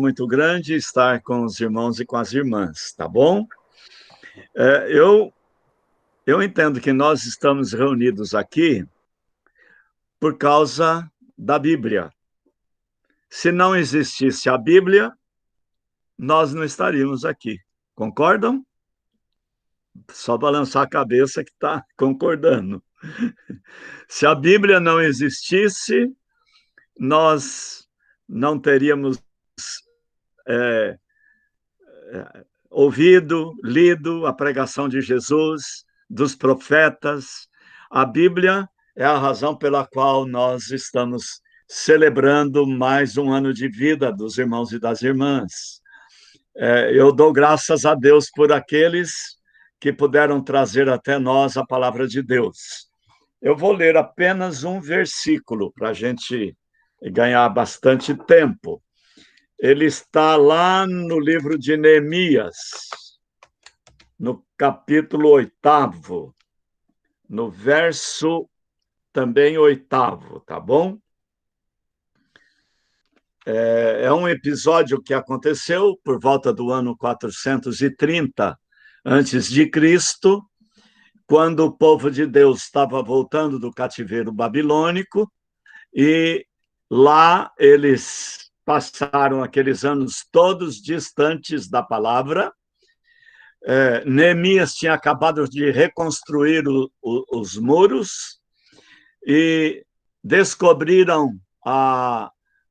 muito grande estar com os irmãos e com as irmãs, tá bom? Eu entendo que nós estamos reunidos aqui por causa da Bíblia. Se não existisse a Bíblia, nós não estaríamos aqui. Concordam? Só balançar a cabeça que está concordando. Se a Bíblia não existisse, nós não teríamos é, ouvido, lido a pregação de Jesus, dos profetas. A Bíblia é a razão pela qual nós estamos celebrando mais um ano de vida dos irmãos e das irmãs. Eu dou graças a Deus por aqueles que puderam trazer até nós a palavra de Deus. Eu vou ler apenas um versículo para a gente ganhar bastante tempo. Ele está lá no livro de Neemias, no capítulo 8º, no verso também 8º, tá bom? É um episódio que aconteceu por volta do ano 430 antes de Cristo, quando o povo de Deus estava voltando do cativeiro babilônico, e lá eles passaram aqueles anos todos distantes da palavra. Neemias tinha acabado de reconstruir os muros e descobriram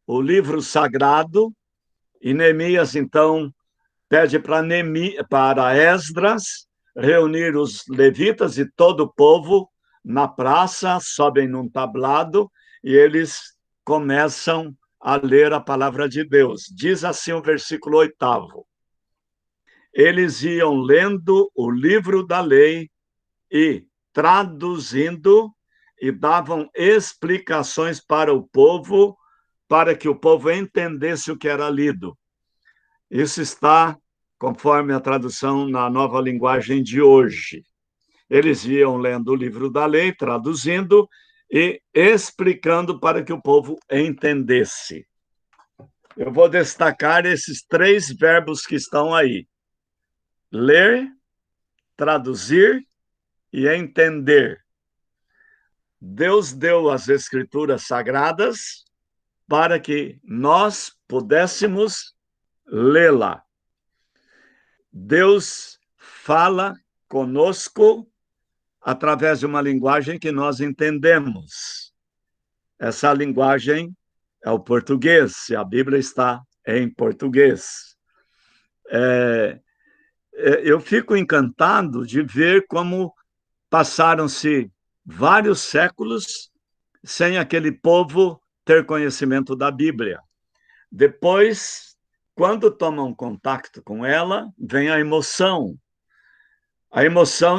o livro sagrado, e Neemias, então, pede para Esdras reunir os levitas e todo o povo na praça, sobem num tablado e eles começam a ler a palavra de Deus. Diz assim o versículo 8º: eles iam lendo o livro da lei e traduzindo e davam explicações para o povo, para que o povo entendesse o que era lido. Isso está conforme a tradução na nova linguagem de hoje. Eles iam lendo o livro da lei, traduzindo e explicando para que o povo entendesse. Eu vou destacar esses 3 verbos que estão aí: ler, traduzir e entender. Deus deu as Escrituras Sagradas para que nós pudéssemos lê-la. Deus fala conosco através de uma linguagem que nós entendemos. Essa linguagem é o português, e a Bíblia está em português. Eu fico encantado de ver como passaram-se vários séculos sem aquele povo ter conhecimento da Bíblia. Depois, quando tomam contato com ela, vem a emoção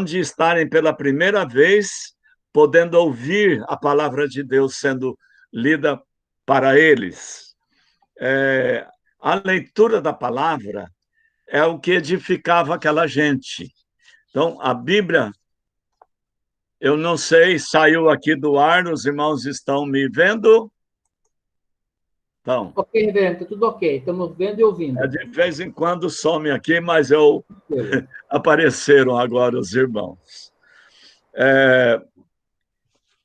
de estarem pela primeira vez podendo ouvir a palavra de Deus sendo lida para eles. A leitura da palavra é o que edificava aquela gente. Então, a Bíblia, eu não sei, saiu aqui do ar, os irmãos estão me vendo? Então, Ok, reverendo, tudo ok. Estamos vendo e ouvindo. de vez em quando some aqui, mas apareceram agora os irmãos.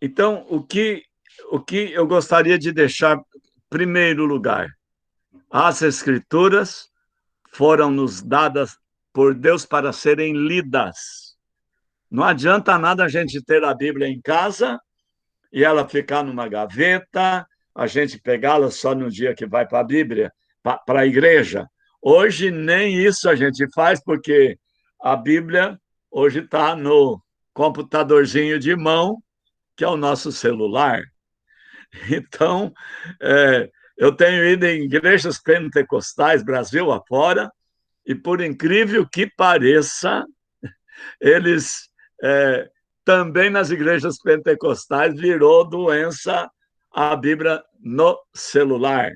Então, o que eu gostaria de deixar, em primeiro lugar, as Escrituras foram nos dadas por Deus para serem lidas. Não adianta nada a gente ter a Bíblia em casa e ela ficar numa gaveta, a gente pegá-la só no dia que vai para a Bíblia, para a igreja. Hoje nem isso a gente faz, porque a Bíblia hoje está no computadorzinho de mão, que é o nosso celular. Então, eu tenho ido em igrejas pentecostais, Brasil afora, e por incrível que pareça, eles também nas igrejas pentecostais virou doença a Bíblia no celular.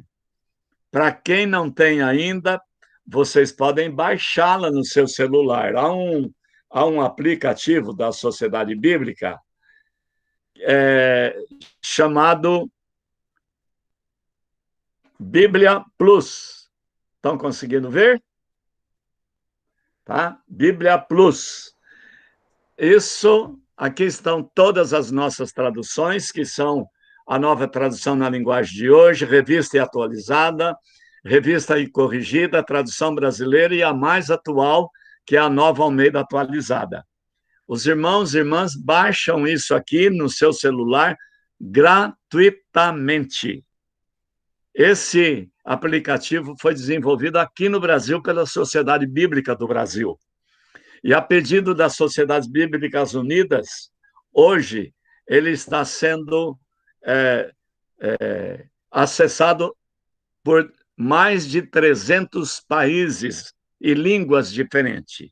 Para quem não tem ainda, vocês podem baixá-la no seu celular. Há um aplicativo da Sociedade Bíblica chamado Bíblia Plus. Estão conseguindo ver? Tá? Bíblia Plus. Isso, aqui estão todas as nossas traduções, que são a nova tradução na linguagem de hoje, revista e atualizada, revista e corrigida, tradução brasileira e a mais atual, que é a Nova Almeida atualizada. Os irmãos e irmãs baixam isso aqui no seu celular gratuitamente. Esse aplicativo foi desenvolvido aqui no Brasil pela Sociedade Bíblica do Brasil. E a pedido das Sociedades Bíblicas Unidas, hoje ele está sendo acessado por mais de 300 países e línguas diferentes.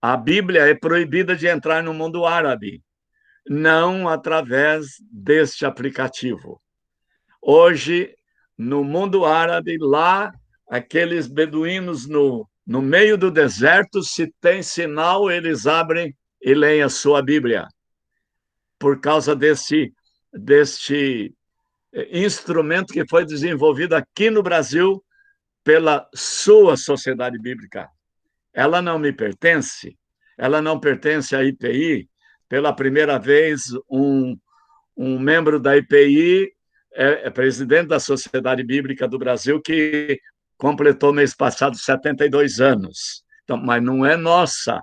A Bíblia é proibida de entrar no mundo árabe, não através deste aplicativo. Hoje, no mundo árabe, lá, aqueles beduínos no meio do deserto, se tem sinal, eles abrem e leem a sua Bíblia. Por causa deste instrumento que foi desenvolvido aqui no Brasil pela sua sociedade bíblica. Ela não me pertence, ela não pertence à IPI. Pela primeira vez, um membro da IPI é presidente da Sociedade Bíblica do Brasil, que completou mês passado 72 anos. Então, mas não é nossa,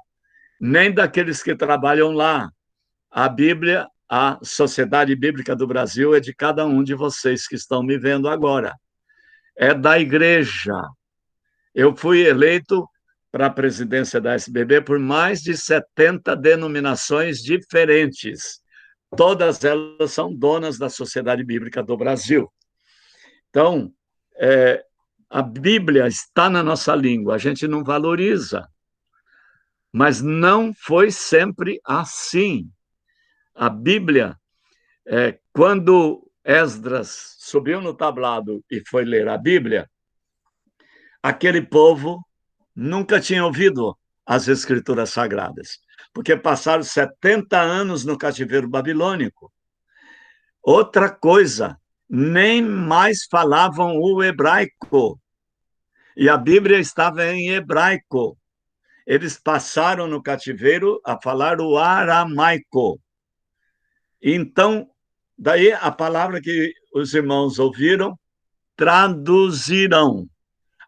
nem daqueles que trabalham lá. A Bíblia, a Sociedade Bíblica do Brasil é de cada um de vocês que estão me vendo agora. É da igreja. Eu fui eleito para a presidência da SBB por mais de 70 denominações diferentes. Todas elas são donas da Sociedade Bíblica do Brasil. Então, a Bíblia está na nossa língua, a gente não valoriza. Mas não foi sempre assim. A Bíblia, quando Esdras subiu no tablado e foi ler a Bíblia, aquele povo nunca tinha ouvido as Escrituras Sagradas, porque passaram 70 anos no cativeiro babilônico. Outra coisa, nem mais falavam o hebraico, e a Bíblia estava em hebraico. Eles passaram no cativeiro a falar o aramaico. Então, daí a palavra que os irmãos ouviram, traduzirão.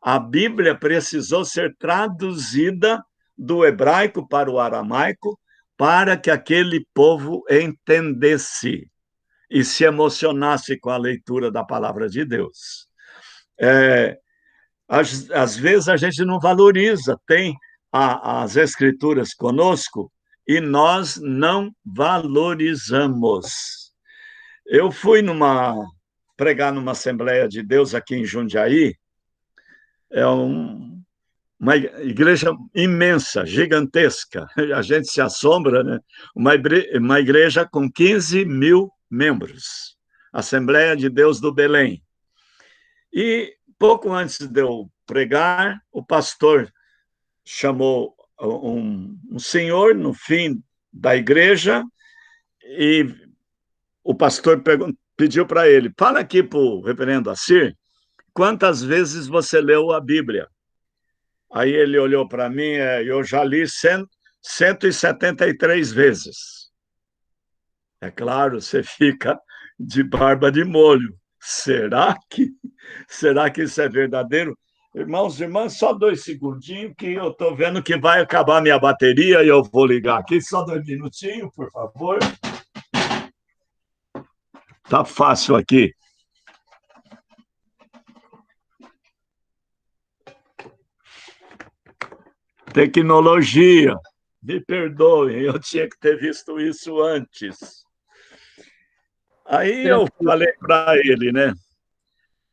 A Bíblia precisou ser traduzida do hebraico para o aramaico para que aquele povo entendesse e se emocionasse com a leitura da palavra de Deus. Às vezes a gente não valoriza, tem as escrituras conosco e nós não valorizamos. Eu fui pregar numa Assembleia de Deus aqui em Jundiaí, uma igreja imensa, gigantesca, a gente se assombra, né? Uma igreja com 15 mil membros, Assembleia de Deus do Belém. E pouco antes de eu pregar, o pastor chamou um senhor no fim da igreja e o pastor pediu para ele, fala aqui para o reverendo Assir, quantas vezes você leu a Bíblia? Aí ele olhou para mim, eu já li 173 vezes. É claro, você fica de barba de molho. Será que isso é verdadeiro? Irmãos e irmãs, só 2 segundinhos que eu estou vendo que vai acabar minha bateria e eu vou ligar aqui. Só 2 minutinhos, por favor. Tá fácil aqui. Tecnologia. Me perdoem, eu tinha que ter visto isso antes. Aí eu falei para ele, né?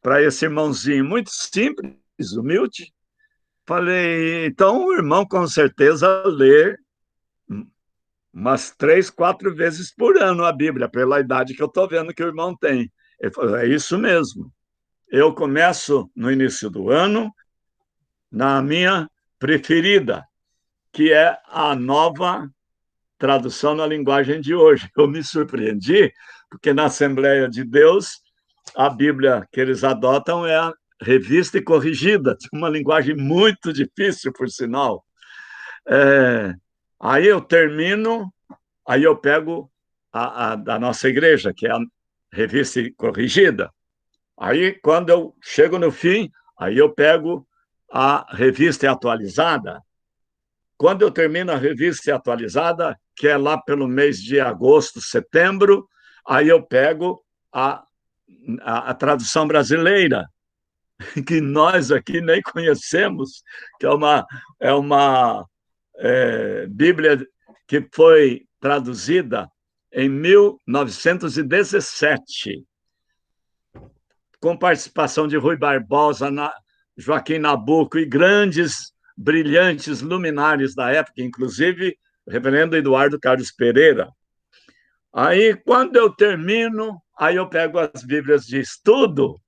Para esse irmãozinho, muito simples, humilde. Falei, então o irmão com certeza lê umas 3, 4 vezes por ano a Bíblia, pela idade que eu estou vendo que o irmão tem. Ele falou, é isso mesmo. Eu começo no início do ano, na minha preferida, que é a nova tradução na linguagem de hoje. Eu me surpreendi, porque na Assembleia de Deus, a Bíblia que eles adotam é revista e corrigida, tinha uma linguagem muito difícil, por sinal. Aí eu termino, aí eu pego a da nossa igreja, que é a revista e corrigida. Aí, quando eu chego no fim, aí eu pego a revista atualizada. Quando eu termino a revista atualizada, que é lá pelo mês de agosto, setembro, aí eu pego a tradução brasileira, que nós aqui nem conhecemos, que é uma Bíblia que foi traduzida em 1917, com participação de Rui Barbosa, Joaquim Nabuco e grandes, brilhantes luminares da época, inclusive o reverendo Eduardo Carlos Pereira. Aí, quando eu termino, aí eu pego as Bíblias de estudo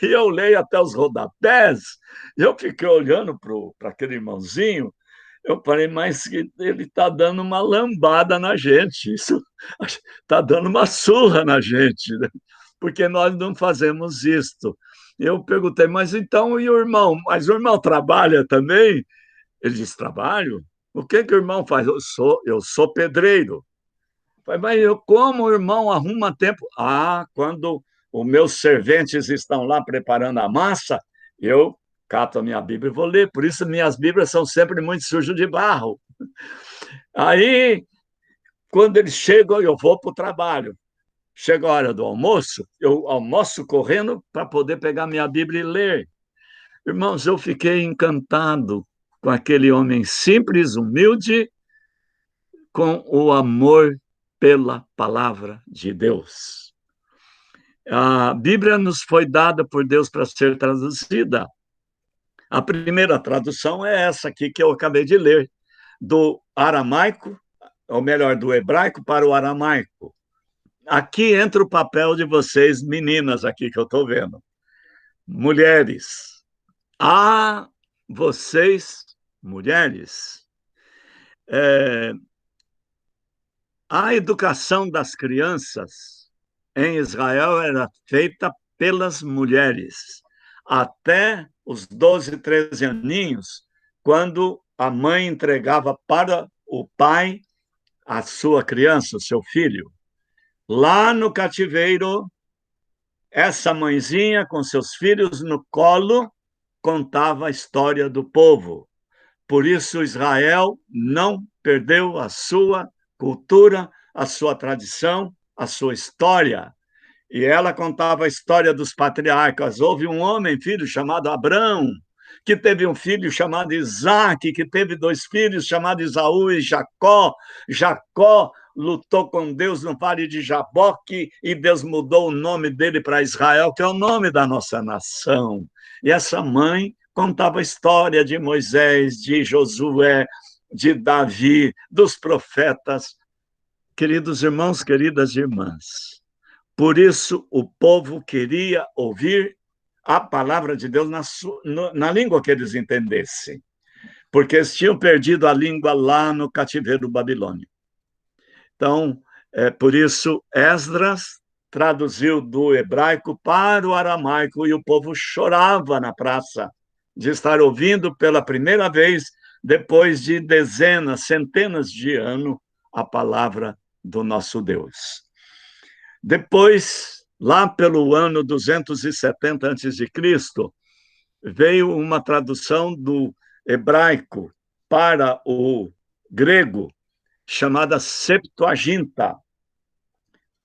e eu leio até os rodapés. Eu fiquei olhando para aquele irmãozinho, eu falei, mas ele está dando uma lambada na gente, isso está dando uma surra na gente, né? Porque nós não fazemos isto. Eu perguntei, mas então e o irmão? Mas o irmão trabalha também? Ele disse, trabalho? O que o irmão faz? Eu sou pedreiro. Mas como o irmão arruma tempo? Quando os meus serventes estão lá preparando a massa, eu cato a minha Bíblia e vou ler. Por isso, minhas Bíblias são sempre muito sujas de barro. Aí, quando eles chegam, eu vou para o trabalho. Chega a hora do almoço, eu almoço correndo para poder pegar minha Bíblia e ler. Irmãos, eu fiquei encantado com aquele homem simples, humilde, com o amor pela palavra de Deus. A Bíblia nos foi dada por Deus para ser traduzida. A primeira tradução é essa aqui que eu acabei de ler, do aramaico, ou melhor, do hebraico para o aramaico. Aqui entra o papel de vocês, meninas, aqui que eu estou vendo. Mulheres. Vocês, mulheres, a educação das crianças em Israel era feita pelas mulheres, até os 12, 13 aninhos, quando a mãe entregava para o pai a sua criança, o seu filho. Lá no cativeiro, essa mãezinha, com seus filhos no colo, contava a história do povo. Por isso, Israel não perdeu a sua cultura, a sua tradição, a sua história. E ela contava a história dos patriarcas. Houve um homem, filho, chamado Abrão, que teve um filho chamado Isaac, que teve 2 filhos chamados Esaú e Jacó. Jacó lutou com Deus no vale de Jaboque e Deus mudou o nome dele para Israel, que é o nome da nossa nação. E essa mãe contava a história de Moisés, de Josué, de Davi, dos profetas. Queridos irmãos, queridas irmãs, por isso o povo queria ouvir a palavra de Deus na língua que eles entendessem, porque eles tinham perdido a língua lá no cativeiro babilônico. Então, por isso, Esdras traduziu do hebraico para o aramaico e o povo chorava na praça de estar ouvindo pela primeira vez, depois de dezenas, centenas de anos, a palavra do nosso Deus. Depois, lá pelo ano 270 a.C., veio uma tradução do hebraico para o grego, chamada Septuaginta.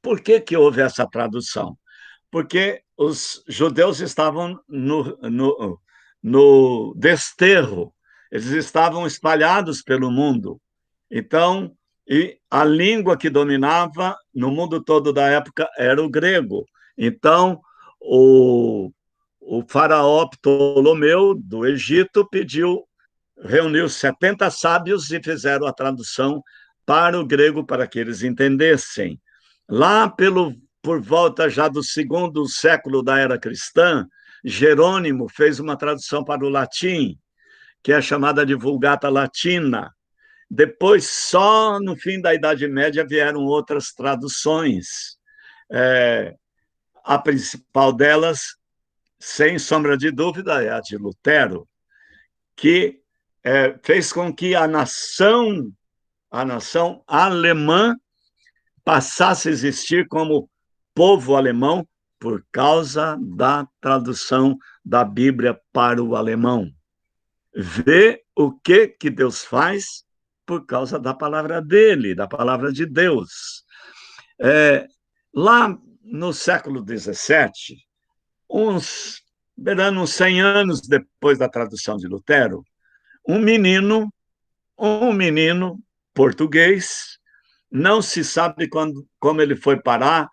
Por que houve essa tradução? Porque os judeus estavam no desterro, eles estavam espalhados pelo mundo. Então, a língua que dominava no mundo todo da época era o grego. Então, o faraó Ptolomeu, do Egito, reuniu 70 sábios e fizeram a tradução para o grego para que eles entendessem. Lá por volta já do 2º século da era cristã, Jerônimo fez uma tradução para o latim, que é chamada de Vulgata Latina. Depois, só no fim da Idade Média, vieram outras traduções. A principal delas sem sombra de dúvida, é a de Lutero, que fez com que a nação alemã passasse a existir como povo alemão por causa da tradução da Bíblia para o alemão. Vê o que Deus faz por causa da palavra dele, da palavra de Deus. Lá no século XVII, uns 100 anos depois da tradução de Lutero, um menino português, não se sabe como ele foi parar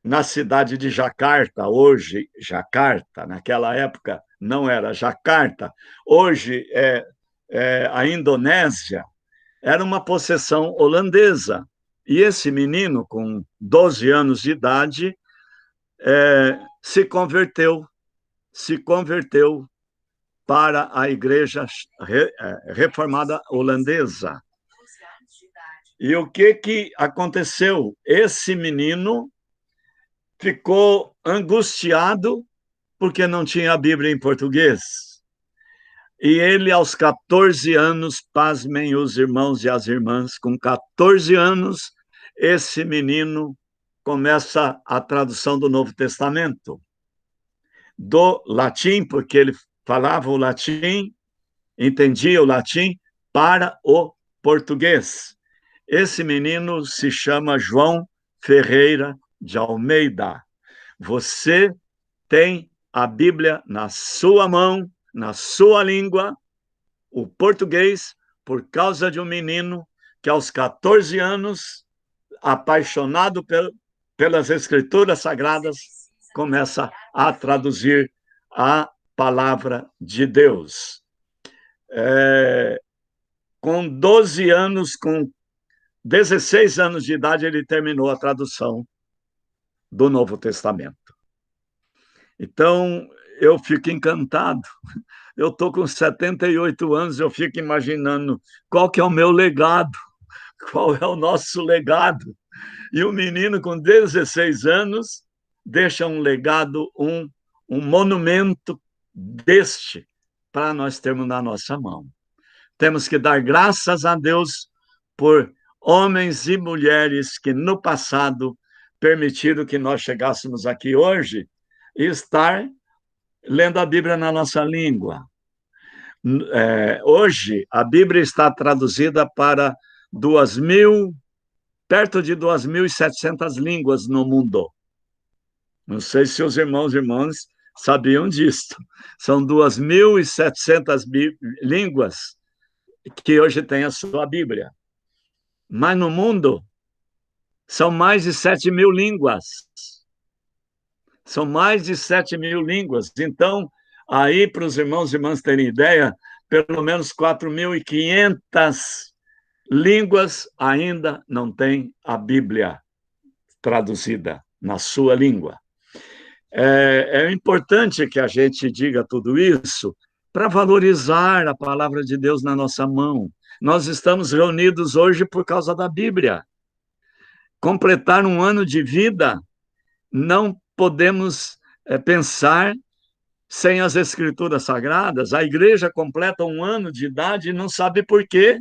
na cidade de Jacarta, hoje Jacarta, naquela época não era Jacarta, hoje a Indonésia, era uma possessão holandesa. E esse menino, com 12 anos de idade, se converteu para a Igreja Reformada Holandesa. E o que aconteceu? Esse menino ficou angustiado porque não tinha a Bíblia em português. E ele, aos 14 anos, pasmem os irmãos e as irmãs, com 14 anos, esse menino começa a tradução do Novo Testamento, do latim, porque ele falava o latim, entendia o latim, para o português. Esse menino se chama João Ferreira de Almeida. Você tem a Bíblia na sua mão, na sua língua, o português, por causa de um menino que, aos 14 anos, apaixonado pelas Escrituras Sagradas, começa a traduzir a palavra de Deus. Com 12 anos, com 16 anos de idade, ele terminou a tradução do Novo Testamento. Então, eu fico encantado. Eu estou com 78 anos, eu fico imaginando qual que é o meu legado, qual é o nosso legado. E o menino, com 16 anos, deixa um legado, um monumento deste para nós termos na nossa mão. Temos que dar graças a Deus por homens e mulheres que, no passado, permitiram que nós chegássemos aqui hoje e estar lendo a Bíblia na nossa língua. Hoje, a Bíblia está traduzida para perto de 2.700 línguas no mundo. Não sei se os irmãos e irmãs sabiam disso. São 2.700 línguas que hoje têm a sua Bíblia. Mas no mundo, são mais de 7.000 línguas. São mais de 7.000 línguas. Então, aí, para os irmãos e irmãs terem ideia, pelo menos 4.500 línguas ainda não têm a Bíblia traduzida na sua língua. É importante que a gente diga tudo isso para valorizar a palavra de Deus na nossa mão. Nós estamos reunidos hoje por causa da Bíblia. Completar um ano de vida, não podemos pensar sem as Escrituras Sagradas. A igreja completa um ano de idade e não sabe por quê.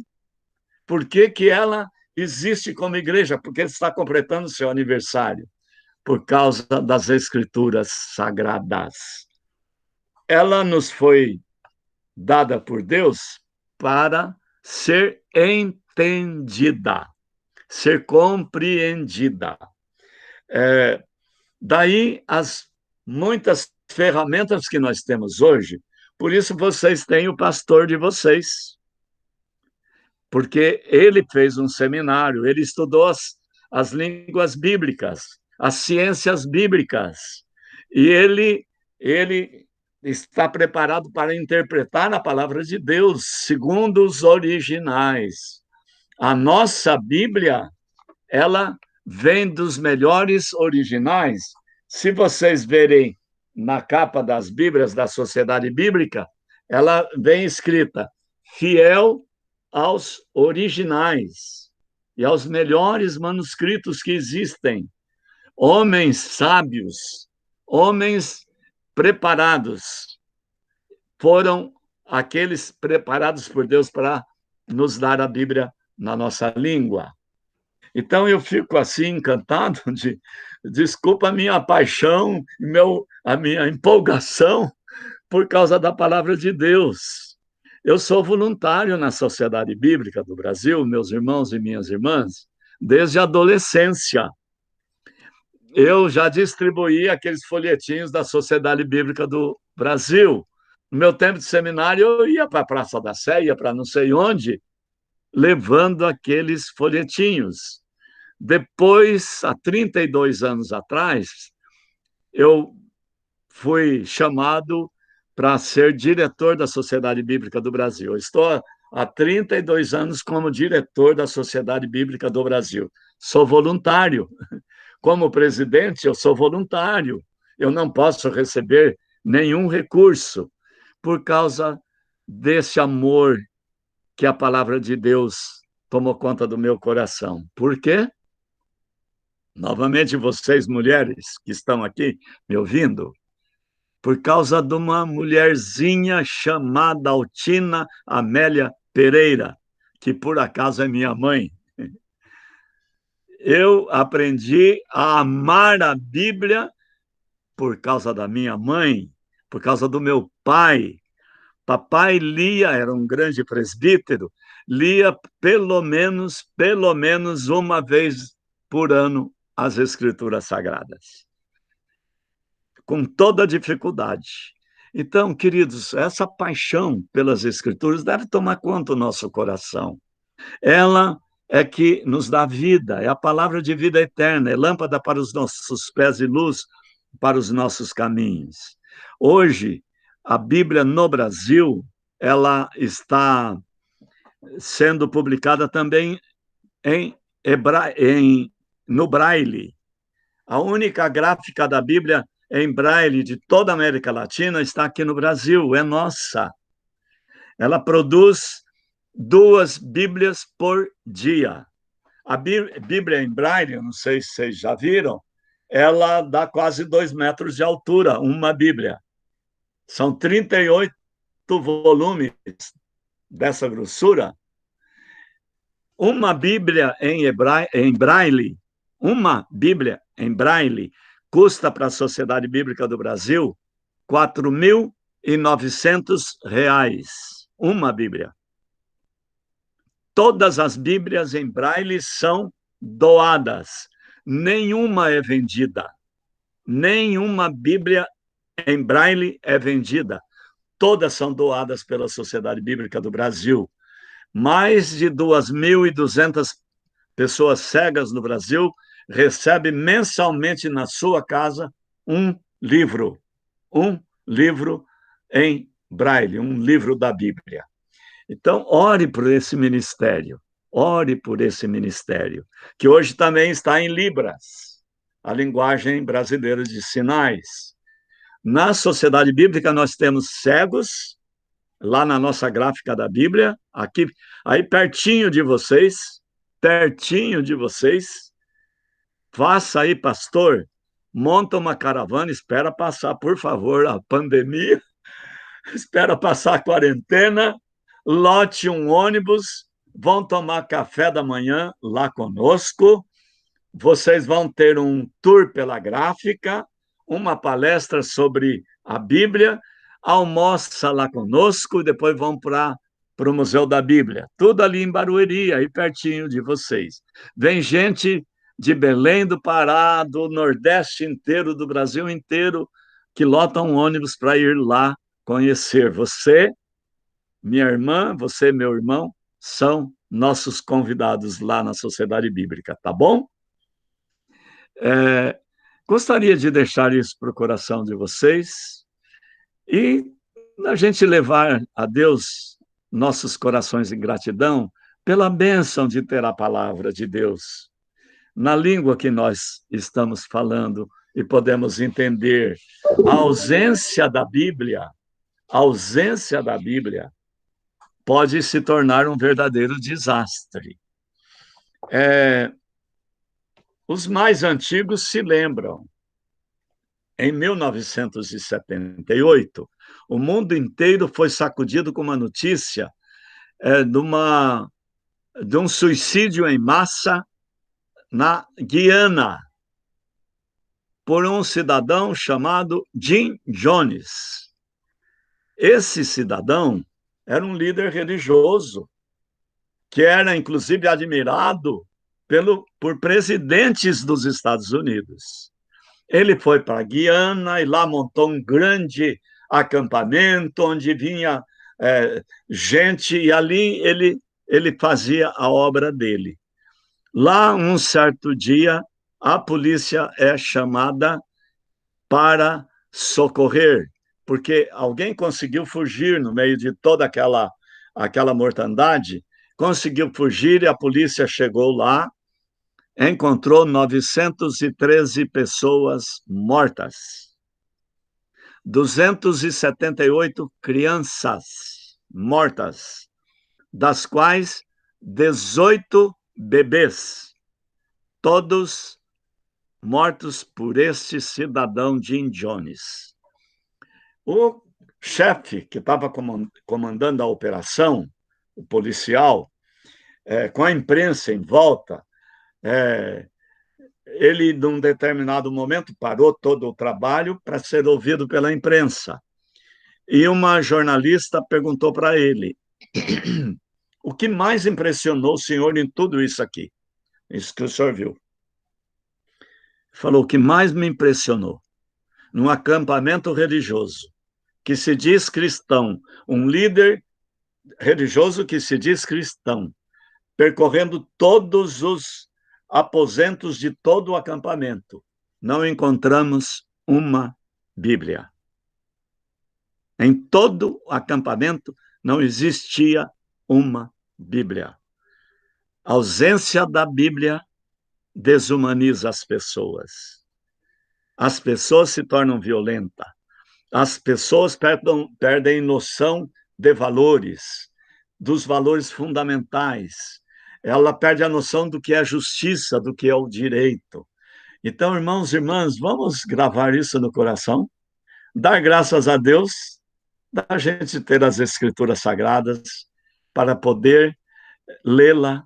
Por que ela existe como igreja? Porque está completando seu aniversário, por causa das Escrituras Sagradas. Ela nos foi dada por Deus para ser entendida, ser compreendida. Daí as muitas ferramentas que nós temos hoje. Por isso vocês têm o pastor de vocês, porque ele fez um seminário, ele estudou as línguas bíblicas, as ciências bíblicas, e ele está preparado para interpretar a palavra de Deus segundo os originais. A nossa Bíblia, ela vem dos melhores originais. Se vocês verem na capa das Bíblias da Sociedade Bíblica, ela vem escrita fiel aos originais e aos melhores manuscritos que existem. Homens sábios, homens preparados, foram aqueles preparados por Deus para nos dar a Bíblia na nossa língua. Então, eu fico assim encantado desculpa a minha paixão, a minha empolgação por causa da palavra de Deus. Eu sou voluntário na Sociedade Bíblica do Brasil, meus irmãos e minhas irmãs, desde a adolescência. Eu já distribuí aqueles folhetinhos da Sociedade Bíblica do Brasil. No meu tempo de seminário, eu ia para a Praça da Sé, ia para não sei onde, levando aqueles folhetinhos. Depois, há 32 anos atrás, eu fui chamado para ser diretor da Sociedade Bíblica do Brasil. Eu estou há 32 anos como diretor da Sociedade Bíblica do Brasil. Sou voluntário. Como presidente, eu sou voluntário. Eu não posso receber nenhum recurso por causa desse amor que a palavra de Deus tomou conta do meu coração. Por quê? Novamente, vocês, mulheres que estão aqui me ouvindo, por causa de uma mulherzinha chamada Altina Amélia Pereira, que por acaso é minha mãe. Eu aprendi a amar a Bíblia por causa da minha mãe, por causa do meu pai. Papai lia, era um grande presbítero, lia pelo menos uma vez por ano as Escrituras Sagradas, com toda dificuldade. Então, queridos, essa paixão pelas Escrituras deve tomar conta do nosso coração. Ela é que nos dá vida, é a palavra de vida eterna, é lâmpada para os nossos pés e luz para os nossos caminhos. Hoje, a Bíblia no Brasil, ela está sendo publicada também no Braille. A única gráfica da Bíblia em Braille de toda a América Latina está aqui no Brasil, é nossa. Ela produz 2 Bíblias por dia. A Bíblia em Braille, não sei se vocês já viram, ela dá quase 2 metros de altura, uma Bíblia. São 38 volumes dessa grossura. Uma Bíblia em Braille, uma Bíblia em Braille, custa para a Sociedade Bíblica do Brasil R$ 4.900. Uma Bíblia. Todas as Bíblias em Braille são doadas. Nenhuma é vendida. Nenhuma Bíblia em Braille é vendida. Todas são doadas pela Sociedade Bíblica do Brasil. Mais de 2.200 pessoas cegas no Brasil recebem mensalmente na sua casa um livro em Braille, um livro da Bíblia. Então, ore por esse ministério, que hoje também está em Libras, a linguagem brasileira de sinais. Na Sociedade Bíblica, nós temos cegos, lá na nossa gráfica da Bíblia, aqui, aí pertinho de vocês, faça aí, pastor, monta uma caravana, espera passar, por favor, a pandemia, espera passar a quarentena, lote um ônibus, vão tomar café da manhã lá conosco, vocês vão ter um tour pela gráfica, uma palestra sobre a Bíblia, almoça lá conosco e depois vão para o Museu da Bíblia. Tudo ali em Barueri, aí pertinho de vocês. Vem gente de Belém do Pará, do Nordeste inteiro, do Brasil inteiro, que lotam um ônibus para ir lá conhecer. Você, minha irmã, você, meu irmão, são nossos convidados lá na Sociedade Bíblica, tá bom? Gostaria de deixar isso para o coração de vocês e a gente levar a Deus nossos corações em gratidão pela bênção de ter a palavra de Deus na língua que nós estamos falando e podemos entender. A ausência da Bíblia pode se tornar um verdadeiro desastre. Os mais antigos se lembram em 1978, o mundo inteiro foi sacudido com uma notícia de um suicídio em massa na Guiana, por um cidadão chamado Jim Jones. Esse cidadão era um líder religioso, que era, inclusive, admirado por presidentes dos Estados Unidos. Ele foi para a Guiana e lá montou um grande acampamento, onde vinha gente, e ali ele fazia a obra dele. Lá, um certo dia, a polícia é chamada para socorrer, porque alguém conseguiu fugir no meio de toda aquela mortandade, conseguiu fugir e a polícia chegou lá, encontrou 913 pessoas mortas, 278 crianças mortas, das quais 18 bebês, todos mortos por este cidadão Jim Jones. O chefe que estava comandando a operação, o policial, com a imprensa em volta, ele, num determinado momento, parou todo o trabalho para ser ouvido pela imprensa. E uma jornalista perguntou para ele: o que mais impressionou o senhor em tudo isso aqui? Isso que o senhor viu. Falou: o que mais me impressionou, num acampamento religioso, que se diz cristão, um líder religioso que se diz cristão, percorrendo todos os aposentos de todo o acampamento, não encontramos uma Bíblia. Em todo o acampamento não existia uma Bíblia. A ausência da Bíblia desumaniza as pessoas. As pessoas se tornam violentas. As pessoas perdem noção de valores, dos valores fundamentais. Ela perde a noção do que é justiça, do que é o direito. Então, irmãos e irmãs, vamos gravar isso no coração, dar graças a Deus da gente ter as Escrituras Sagradas para poder lê-la,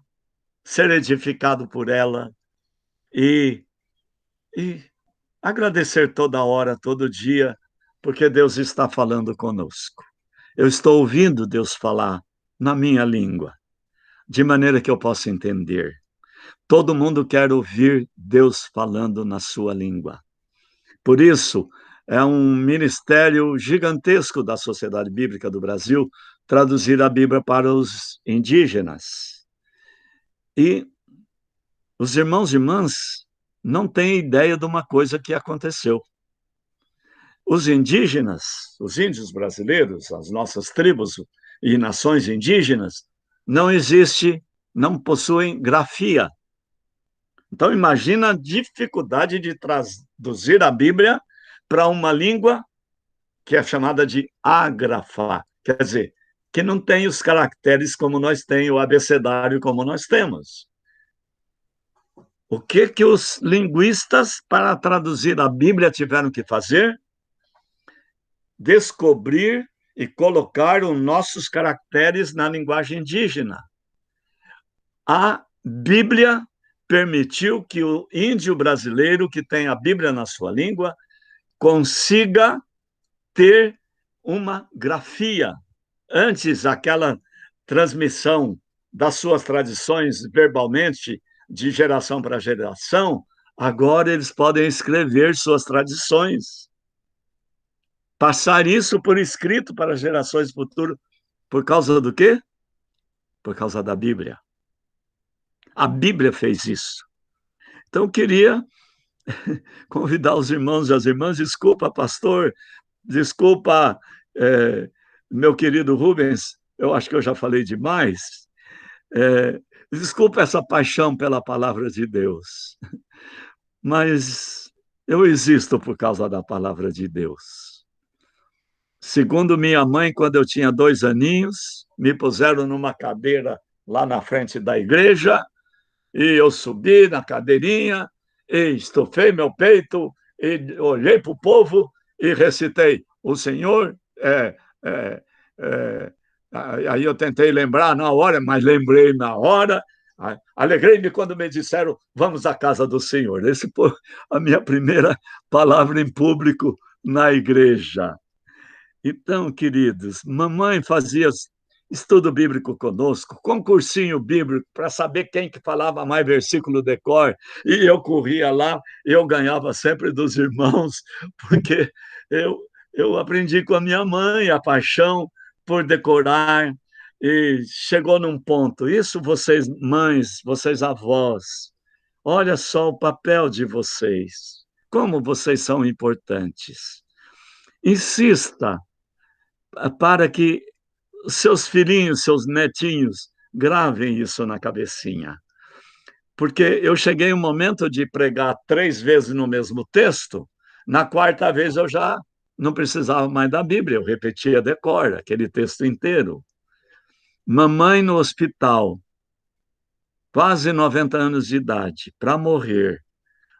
ser edificado por ela e agradecer toda hora, todo dia, porque Deus está falando conosco. Eu estou ouvindo Deus falar na minha língua, de maneira que eu possa entender. Todo mundo quer ouvir Deus falando na sua língua. Por isso, é um ministério gigantesco da Sociedade Bíblica do Brasil traduzir a Bíblia para os indígenas. E os irmãos e irmãs não têm ideia de uma coisa que aconteceu. Os indígenas, os índios brasileiros, as nossas tribos e nações indígenas, não possuem grafia. Então, imagina a dificuldade de traduzir a Bíblia para uma língua que é chamada de ágrafa, quer dizer, que não tem os caracteres como nós temos, o abecedário como nós temos. O que os linguistas, para traduzir a Bíblia, tiveram que fazer? Descobrir e colocar os nossos caracteres na linguagem indígena. A Bíblia permitiu que o índio brasileiro, que tem a Bíblia na sua língua, consiga ter uma grafia. Antes, aquela transmissão das suas tradições verbalmente, de geração para geração, agora eles podem escrever suas tradições. Passar isso por escrito para gerações futuras. Por causa do quê? Por causa da Bíblia. A Bíblia fez isso. Então, eu queria convidar os irmãos e as irmãs, desculpa, pastor, desculpa, meu querido Rubens, eu acho que eu já falei demais, desculpa essa paixão pela palavra de Deus, mas eu existo por causa da palavra de Deus. Segundo minha mãe, quando eu tinha 2 aninhos, me puseram numa cadeira lá na frente da igreja, e eu subi na cadeirinha, e estufei meu peito e olhei para o povo e recitei: o Senhor é, aí eu tentei lembrar na hora, mas lembrei na hora. Alegrei-me quando me disseram: vamos à casa do Senhor. Essa foi a minha primeira palavra em público na igreja. Então, queridos, mamãe fazia estudo bíblico conosco, concursinho bíblico, para saber quem que falava mais versículo de cor, e eu corria lá, eu ganhava sempre dos irmãos, porque eu, eu aprendi com a minha mãe a paixão por decorar, e chegou num ponto, isso vocês mães, vocês avós, olha só o papel de vocês, como vocês são importantes. Insista para que seus filhinhos, seus netinhos, gravem isso na cabecinha. Porque eu cheguei um momento de pregar 3 vezes no mesmo texto, na quarta vez eu já não precisava mais da Bíblia, eu repetia de cor aquele texto inteiro. Mamãe no hospital, quase 90 anos de idade, para morrer.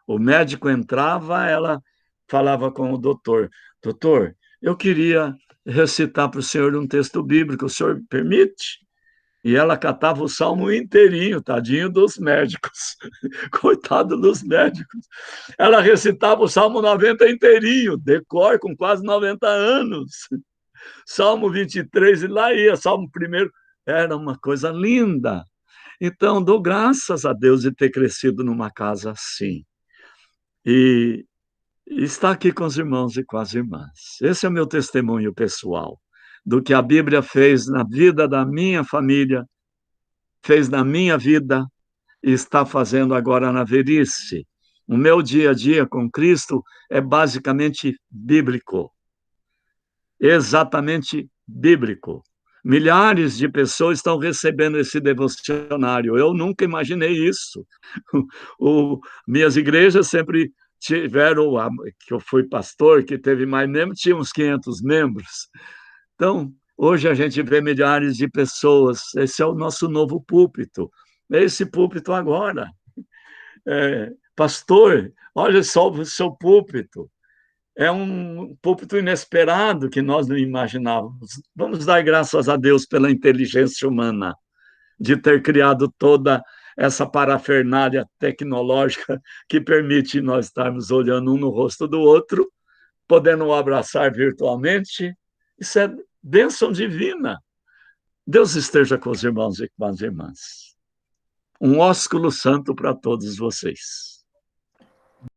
O médico entrava, ela falava com o doutor: doutor, eu queria recitar para o senhor um texto bíblico, o senhor permite? E ela catava o salmo inteirinho, tadinho dos médicos, coitado dos médicos. Ela recitava o salmo 90 inteirinho, de cor, com quase 90 anos. Salmo 23, e lá ia, salmo 1, era uma coisa linda. Então, dou graças a Deus de ter crescido numa casa assim. E estar aqui com os irmãos e com as irmãs. Esse é o meu testemunho pessoal, do que a Bíblia fez na vida da minha família, fez na minha vida e está fazendo agora na velhice. O meu dia a dia com Cristo é basicamente bíblico, exatamente bíblico. Milhares de pessoas estão recebendo esse devocionário. Eu nunca imaginei isso. Minhas igrejas sempre tiveram, que eu fui pastor, que teve mais membros, tinha uns 500 membros. Então, hoje a gente vê milhares de pessoas. Esse é o nosso novo púlpito. É esse púlpito agora. Pastor, olha só o seu púlpito. É um púlpito inesperado que nós não imaginávamos. Vamos dar graças a Deus pela inteligência humana de ter criado toda essa parafernália tecnológica que permite nós estarmos olhando um no rosto do outro, podendo abraçar virtualmente. Isso é bênção divina. Deus esteja com os irmãos e com as irmãs. Um ósculo santo para todos vocês.